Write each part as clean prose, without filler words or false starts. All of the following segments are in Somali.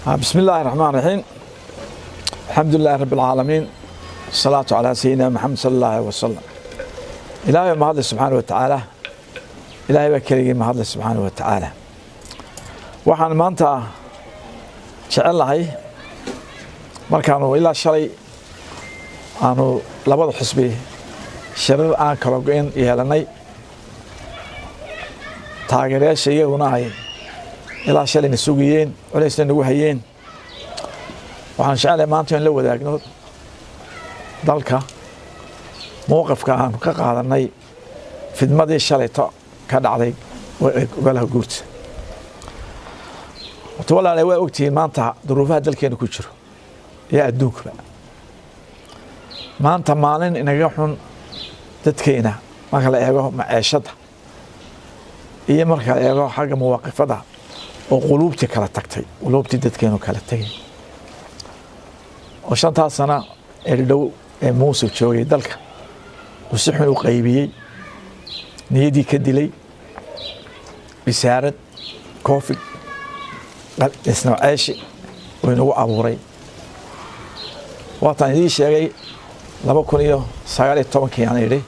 بسم الله الرحمن الرحيم. الحمد لله رب العالمين، الصلاة على سيدنا محمد صلى الله عليه وسلم. إلهي ما هذا سبحانه وتعالى، إلهي بكريم ما هذا سبحانه وتعالى. وحن ما أنت شعل هاي مركانو إلا شري أنو لبض حسبي شرر آن كروجين يهلني تاجرية شيء وناهي إلا شلين السوقيين وليس نوهيين. وحن شعل ما أنت لو ذاك ذلك موقف كان كقاعدني في الماضي الشريطة كان علي وقالها قلت وتولى على وقتي ما أنت ظروفها ذلك إنه كشرو يا أدوك بقى ما أنت مالين إن يروحون تتكينا ما خلا يروح معيشتها هي مركز يروح حاجة مواقفها وقلوبتي كلا تكتي قلوبتي تتكينو كلا تكي وشانتها سنة اللي موسى شوي ذلك وسحن وقيبي نيدي كدلي بسعر كوفي اسمه عاشي وينو أبوري وطن دي شيء لما كونيو سعر التومكي يعني ليه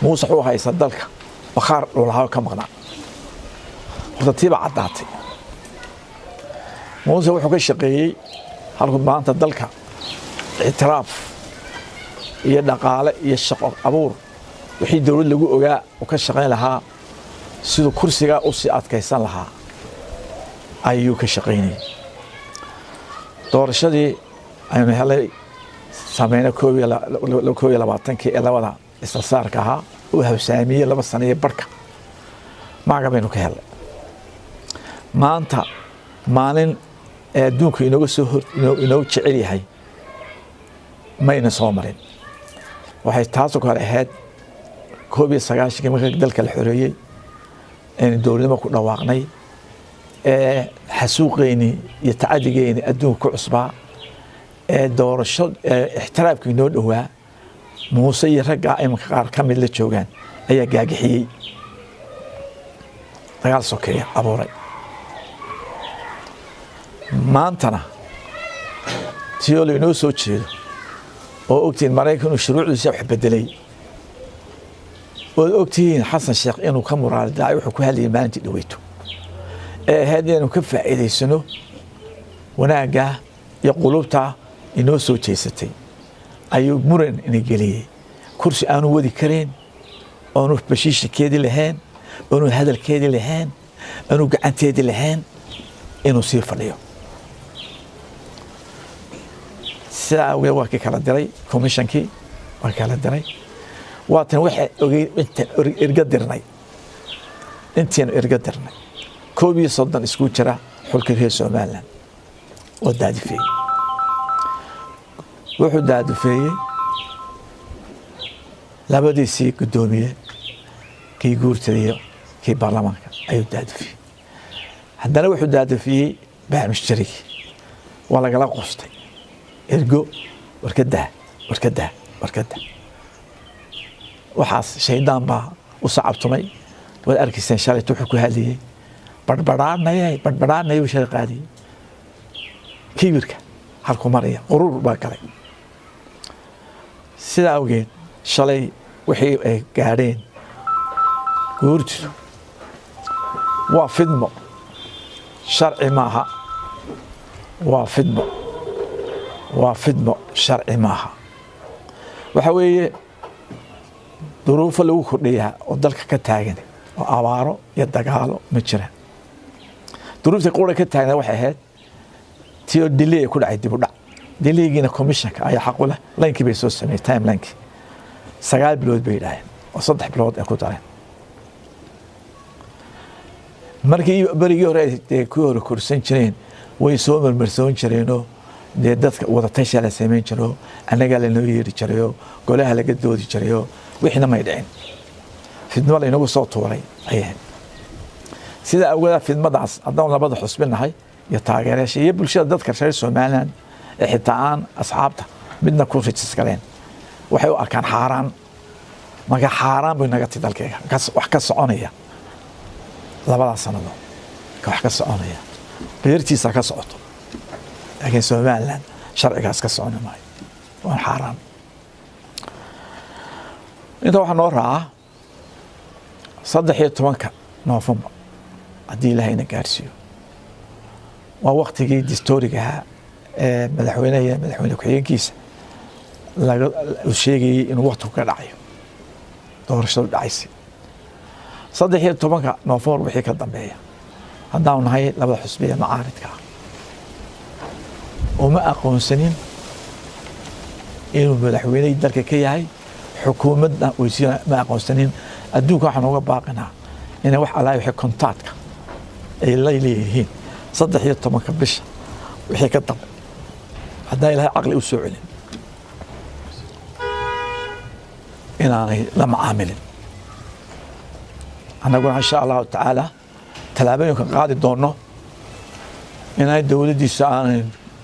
موسى هو هاي صدلك بخار ولا كم غنا وتطيب عداتي موسى هو حكي شقي هالكم ما أنت ذلك اعتراف iyo dhaqaale iyo shaqo abuur wixii dawlad lagu ogaa oo ka shaqeyn lahaa sidoo kursiga u sii adkaysan lahaa ayuu ka shaqeynay doorashadii aynu helay sameeyna 2022 ee labada isla-saarka ahaa oo hawsaamiyay 2 sano iyo barka maaga baynu ka helay maanta maalin ee adduunku inoo jecel yahay mayna soo marin waxay taasoo kale ahayd 19 markii dalka la xoreeyay in dawladnimo ku dhawaaqnay ee xasuuqeeni iyo tacadigeeni adduunka ku cusbaa ee doorasho ixtiraafkii inoo dhawaa muuse iyo ragga imanka qaar ka mid la joogaan ayaa gaagixiyay dagaal sokeeye abuuray maantana tiyolo inoo soo jeedo oo ogtiin Mareykanku shuruucdiisa wax bedelay oo ogtiin Xasan Sheekh inuu ka muraadacay wuxuu ku hadlayay maalintii dhaweyto ee hadeen ka faa'iideysano wanaaga iyo qulubta inoo soo jeesatay ayuu muran in geliyay kursi aanu wadi kareen aanu bashiishkeedii lahayn aanu hadalkeedii lahayn aanu gacanteedii lahayn inuu sii fadhiyo ساعة وياك كلا دري كوميشنكي وكلا دري واتن واحد أنت إرجدرني أنتين إرجدرني كوبي صدّن إسكوتشرا حلك فيه سومالا ودادي فيه وحد دادي فيه لابد يسي قدومية كي يقول تريه كي برلمان أيو دادي فيه عندنا وحد دادي فيه بيع مشتري ولا قلا قصتي إرجو وركده وحاس شيطان با وصعبتمي والأركيسين شالي توحكو هذه بدبران نيو شرق هذه كيبرك هالكو مريا غرور باكري سيدا أوجين شالي وحي قارين قورتو وافدمو شرعي معها وافدمو شرعي معها وحوي ظروف لو كرديها ودلك كتاغن وأوارو يدقالو مجرى ظروف تقول كتاغن waxay ahayd tiyo delay ku dhacay dib u dhac delaygiina commissionka ay xaq u leh laakiin bay soo sameeyay timeline 9 bilood bay dhaayeen oo 3 bilood ay ku dareen markii barigii hore ay ku hor kursan jireen way soo marmarsoon jireenoo dadka wada tashi la sameyn jiro anaga la noo yeeri jirayo golaha laga doodi jirayo wixina ma dhicin fidmo la inagu soo tuuray ayay sida awgeeda fidmadaas haddaan labada xusbinahay iyo taageerayaasha iyo bulshada dadka reer Soomaaliland ee xitaa aan asxaabta midna ku rajiskareen waxay u arkaan xaaraan maga xaaraan buu naga tidalkeega wax ka soconaya labada sanado wax ka soconaya beertiisa ka socoto لكن سومالان شرعي كاسكسون ماي وان حرام inta waxaa noo raaca 13 Noofambar haddii ilaahayna gaarsiiyo waa waqtigii dastuuriga ahaa ee madaxweyne ku-xigeenkiisa laga sheegayay inuu waqtigu ka dhacayo doorashadu dhacaysay 13 Noofambar wixii ka dambeeya haddaanu nahay labada xusbi ee macaaridka uma aqoonsanin inuu madaxweyne dalka ka yahay xukuumadda weysiina ma aqoonsanin adduunka waxaan uga baaqinaa inay wax allaah wixii kontaadka ay leeyihiin 13 bisha wixii ka dambe haddaa ilaahay caqli u soo celin inaanay la macaamilin annaguna insha allahu tacaala tallaabooyinka qaadi doonno inay dowladdiisa aanay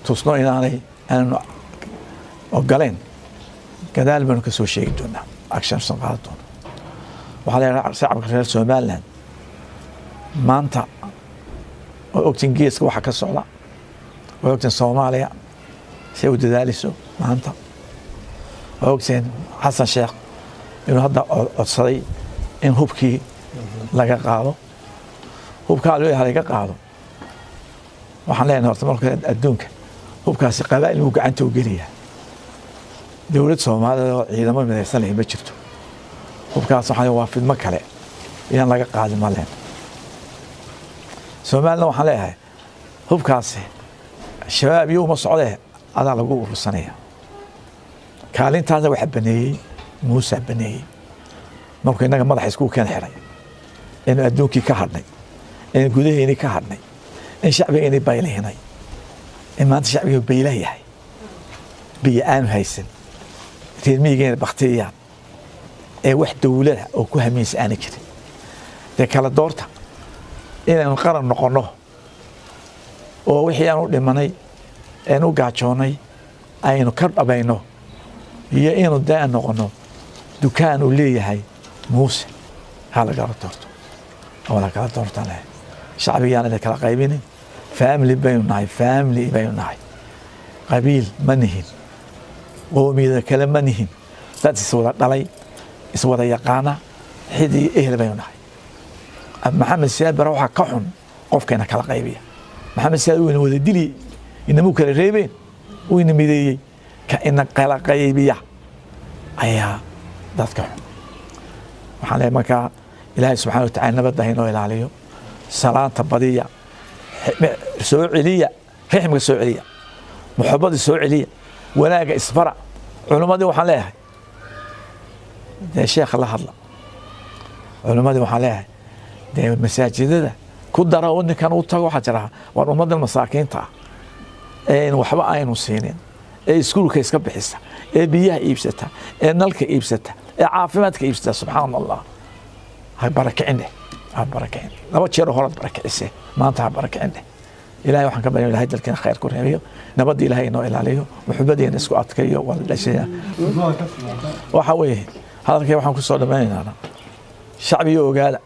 tusno inaanay aanu ogolayn gadaal baanu ka soo sheegi doonaa action san qaadi doono waxaa leeyahay shacabka reer Somaliland maanta oo ogtiin geeska waxa ka socda oo ogtiin Soomaaliya si u dadaalayso maanta oo ogtiin Xasan Sheekh inuu hadda codsaday in hubkii laga qaado hubka laga qaado waxaan leenahay horta marka adduunka hubkaasi qabaa'il uu gacanta u geliyaa dowlad Soomaaliya oo ciidamo midaysan ma jirto hubkaas waxa waa fidmo kale in laga qaadi ma leen Soomaaliya waxaan leeyahay hubkaasi shabaab iyo ma socdee adaa lagu urursanaya kaalintaas waxa baneeyay Muuse baneeyay markuu inaga madax isku keen xiray in adduunkii ka hadnay in gudaheeni ka hadnay in shacbigeeni bayleynay in maanta shacbiga baylayahay biyaan haysan reermiyigeena baktiyaan ee wax dawlada oo ku hamiis aan jirin de kala doorta inaan qaran noqono oo wixii aan u dhimanay aan u gaajoonay aynu ka dhabayno iyo inuu daan noqono dukaan uu leeyahay Muuse hala kala doorto wala kala doortana shacbiyaana kala qaybinin family baynu nahay qabiil manihin qoomiyada kala manihin dad iswada dhalay iswada yaqaana xidii ehel baynu nahay Maxamed Siyaad bara waxa ka xun qofkeena kala qaybiya Maxamed Siyaad uu wada dili inuu kala reebeen uu in mideeyay ka in kala qaybiya ayaa dadka waxaan leeyahay marka ilaahay subxaanahu wa ta'aala nabadda inoo ilaaliyo salaanta badiya soo celiya rixmka soo celiya muxabbada soo celiya wanaaga isfara culimadii waxaan leeyahay de sheekh la hadla culimadii waxaan leeyahay de masaajidada ku dara oo ninkan uu tago waxa jira war ummadda masaakiinta ee waxba aynu siinin ee iskuulka iska bixisa ee biyaha iibsata ee nalka iibsata ee caafimaadka iibsata subxaanallah hay barakicine laba jeer hore barakicise maanta barakicine ilaahay waxaan ka baryaa ilaahay dalkeena khayr ku reebiyo nabadda ilaahay inoo ilaaliyo muxubbadeena isku adkayo wala dhashay waxa weeye hadalkay waxaan ku soo dhameynaynaa shacbiga ogaada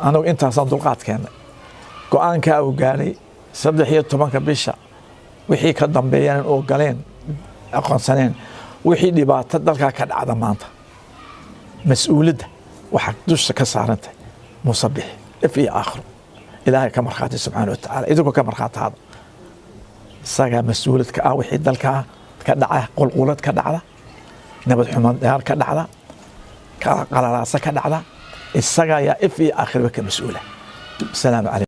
anagu intaasaan dulqaadkeena go'aanka uu gaaray 13 bisha wixii ka dambeeyay oo galeen aqoonsaneen wixii dhibaato dalka ka dhacda maanta mas'uuliyadda waxa dusha ka saarantay musabix fi aakhir ilaahay ka marxaati subhanahu wa ta'ala idinku ka marxaataada saga mas'uuliyadka wixii dalka ka dhaca qulqulad ka dhacda nabad xumaan ka dhacda qalalaasa ka dhacda isaga ya fi aakhir ka mas'uula assalamu alaykum